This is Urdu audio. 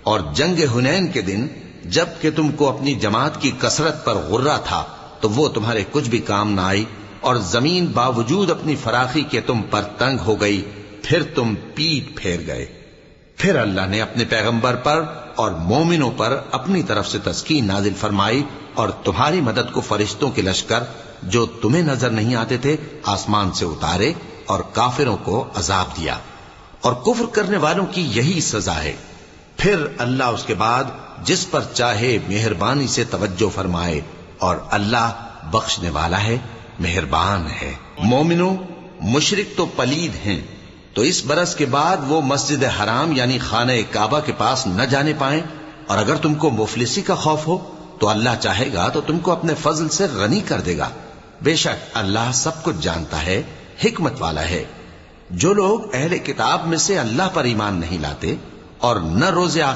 اور جنگ حنین کے دن جب کہ تم کو اپنی جماعت کی کثرت پر غرہ تھا تو وہ تمہارے کچھ بھی کام نہ آئی، اور زمین باوجود اپنی فراخی کے تم پر تنگ ہو گئی، پھر تم پیٹ پھیر گئے۔ پھر اللہ نے اپنے پیغمبر پر اور مومنوں پر اپنی طرف سے تسکین نازل فرمائی، اور تمہاری مدد کو فرشتوں کے لشکر جو تمہیں نظر نہیں آتے تھے آسمان سے اتارے، اور کافروں کو عذاب دیا، اور کفر کرنے والوں کی یہی سزا ہے۔ پھر اللہ اس کے بعد جس پر چاہے مہربانی سے توجہ فرمائے، اور اللہ بخشنے والا ہے، مہربان ہے۔ مومنوں، مشرک تو پلید ہیں، تو اس برس کے بعد وہ مسجد حرام یعنی خانہ کعبہ کے پاس نہ جانے پائیں، اور اگر تم کو مفلسی کا خوف ہو تو اللہ چاہے گا تو تم کو اپنے فضل سے غنی کر دے گا۔ بے شک اللہ سب کچھ جانتا ہے، حکمت والا ہے۔ جو لوگ اہل کتاب میں سے اللہ پر ایمان نہیں لاتے اور نہ روز آخر